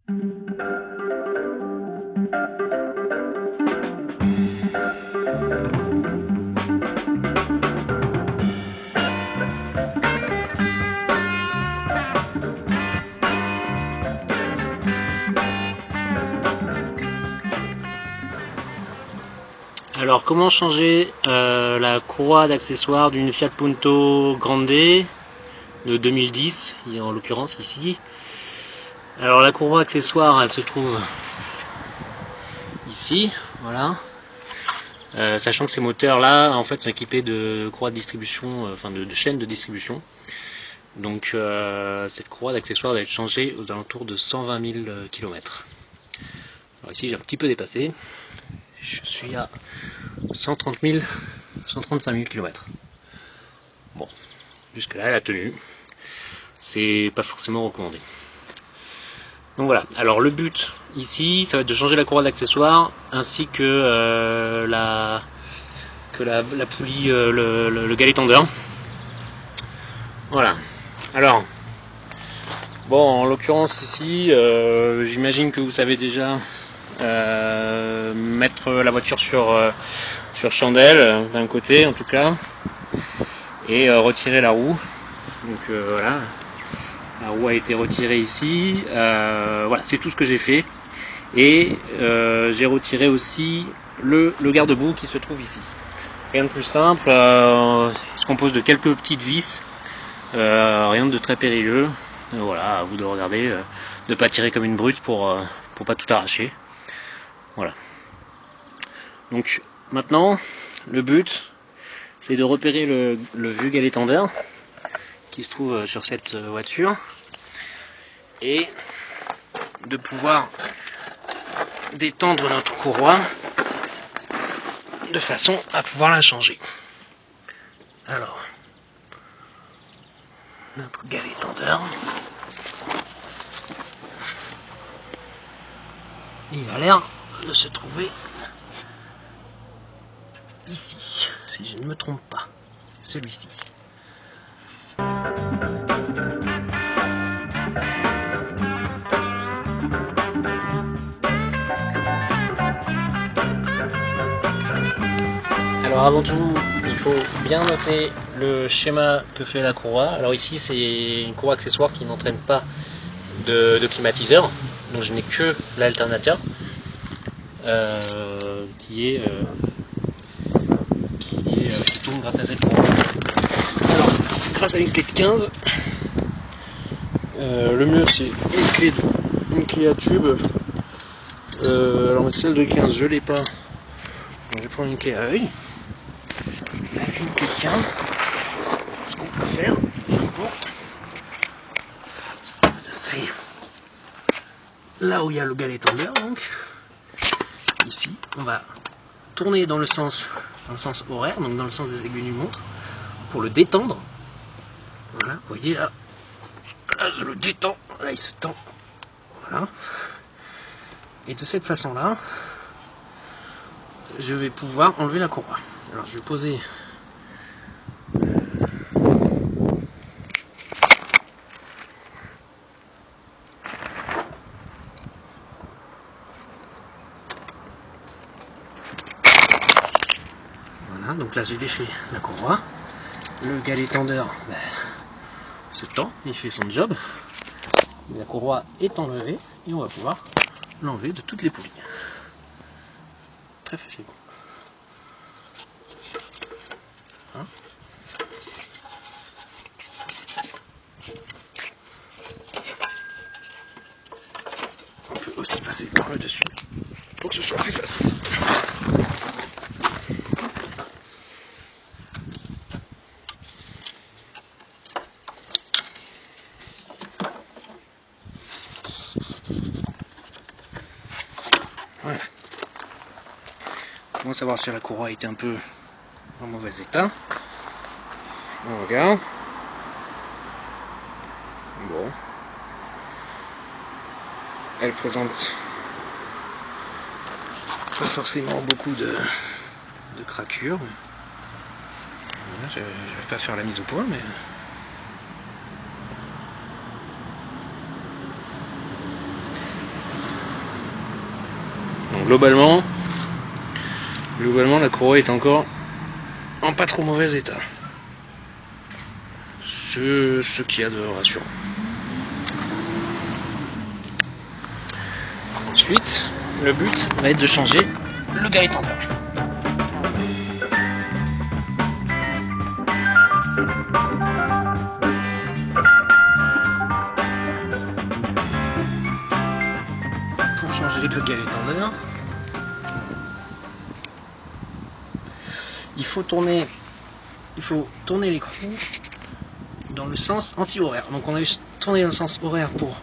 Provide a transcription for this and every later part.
Alors comment changer la courroie d'accessoires d'une Fiat Punto Grande de 2010, en l'occurrence ici. Alors la courroie accessoire, elle se trouve ici, voilà. Sachant que ces moteurs là en fait sont équipés de courroies de distribution, enfin de chaînes de distribution. Donc cette courroie d'accessoires doit être changée aux alentours de 120 000 km. Alors ici j'ai un petit peu dépassé. Je suis à 135 000 km. Bon, jusque là elle a tenu. C'est pas forcément recommandé. Donc voilà, alors le but ici, ça va être de changer la courroie d'accessoires ainsi que la poulie, le galet tendeur. Voilà, alors, bon, en l'occurrence ici, j'imagine que vous savez déjà mettre la voiture sur chandelle, d'un côté en tout cas, et retirer la roue. Donc voilà. La roue a été retirée ici, voilà, c'est tout ce que j'ai fait. Et j'ai retiré aussi le garde-boue qui se trouve ici. Rien de plus simple, il se compose de quelques petites vis, rien de très périlleux. Voilà, à vous de regarder, de ne pas tirer comme une brute pour pas tout arracher. Voilà. Donc maintenant, le but, c'est de repérer le vieux galet tendeur qui se trouve sur cette voiture et de pouvoir détendre notre courroie de façon à pouvoir la changer. Alors, notre galet tendeur, il a l'air de se trouver ici, si je ne me trompe pas, celui-ci. Alors avant tout, il faut bien noter le schéma que fait la courroie. Alors ici c'est une courroie accessoire qui n'entraîne pas de climatiseur, donc je n'ai que l'alternateur qui tourne grâce à cette courroie. Alors grâce à une clé de 15, le mieux c'est une clé à tube. Alors celle de 15 je l'ai pas, donc je vais prendre une clé à œil. Avec une clé de 15, ce qu'on peut faire, c'est là où il y a le galet tendeur, donc ici on va tourner dans le sens horaire, donc dans le sens des aiguilles d'une montre, pour le détendre. Voilà, vous voyez là je le détends, là il se tend, voilà. Et de cette façon là, je vais pouvoir enlever la courroie. Alors je vais poser voilà, donc là j'ai défait la courroie. Le galet tendeur se tend, il fait son job. La courroie est enlevée et on va pouvoir l'enlever de toutes les poulies. Très facilement. Hein ? On peut aussi passer par le dessus pour que ce soit plus facile. Voilà. Comment savoir si la courroie était un peu en mauvais état? On regarde. Bon. Elle présente pas forcément beaucoup de craquures. Voilà, je vais pas faire la mise au point, mais Bon, globalement la courroie est encore en pas trop mauvais état. Ce qu'il y a de rassurant. Ensuite, le but va être de changer le galet tendeur. Pour changer le galet tendeur, il faut tourner l'écrou dans le sens anti-horaire. Donc on a tourné dans le sens horaire pour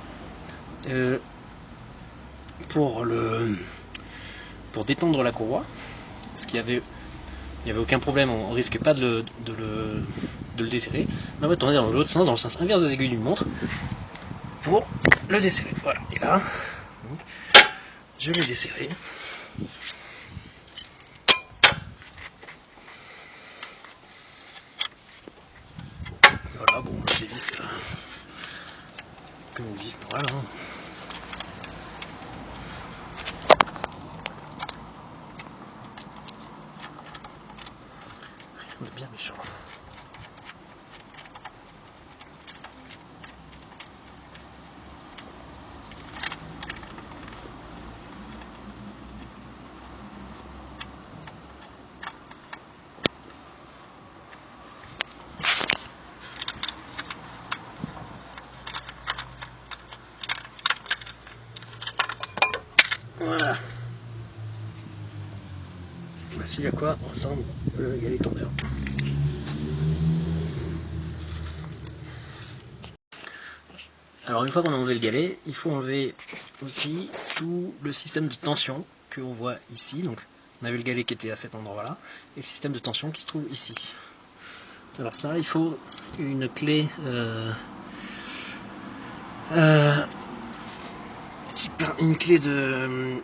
détendre la courroie, parce qu'il y avait aucun problème, on risque pas de le desserrer. Mais on va tourner dans l'autre sens, dans le sens inverse des aiguilles d'une montre, pour le desserrer. Voilà, et là, je l'ai desserré. Voilà, bon, je dévisse comme une vis normale. Hein. On est bien méchant. Voilà. Voici à quoi ressemble le galet tendeur. Alors une fois qu'on a enlevé le galet, il faut enlever aussi tout le système de tension que on voit ici. Donc on avait le galet qui était à cet endroit-là et le système de tension qui se trouve ici. Alors ça, il faut une clé de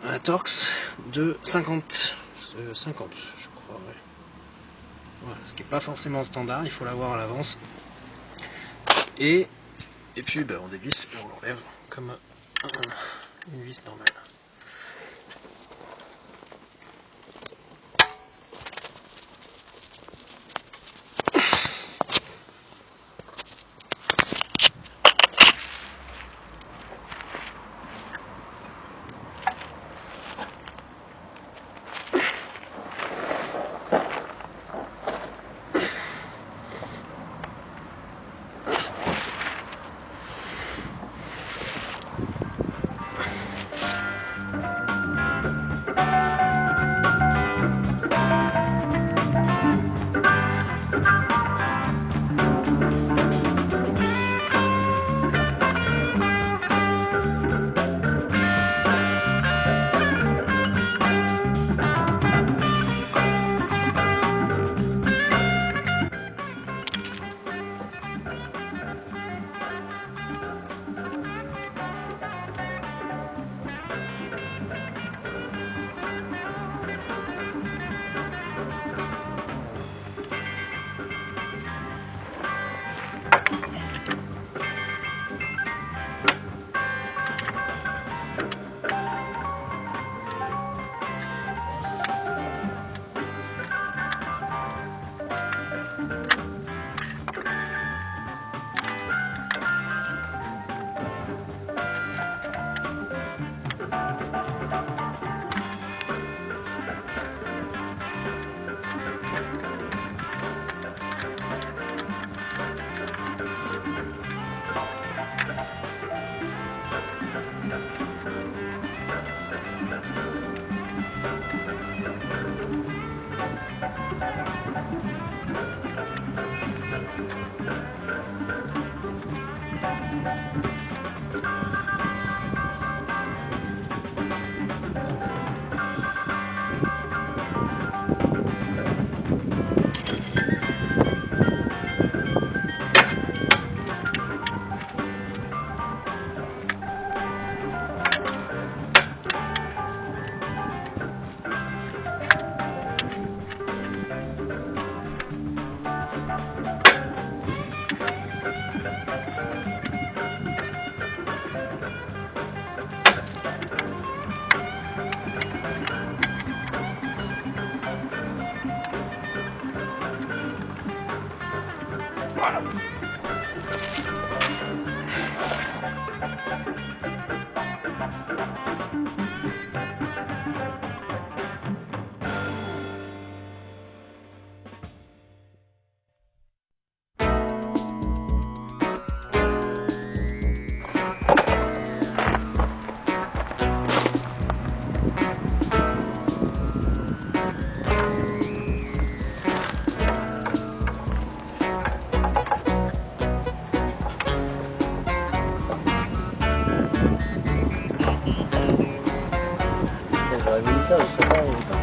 un Torx de 50 je crois, ouais. Voilà, ce qui n'est pas forcément standard, il faut l'avoir à l'avance. Et puis on dévisse et on l'enlève comme une vis normale. ça, je sais pas.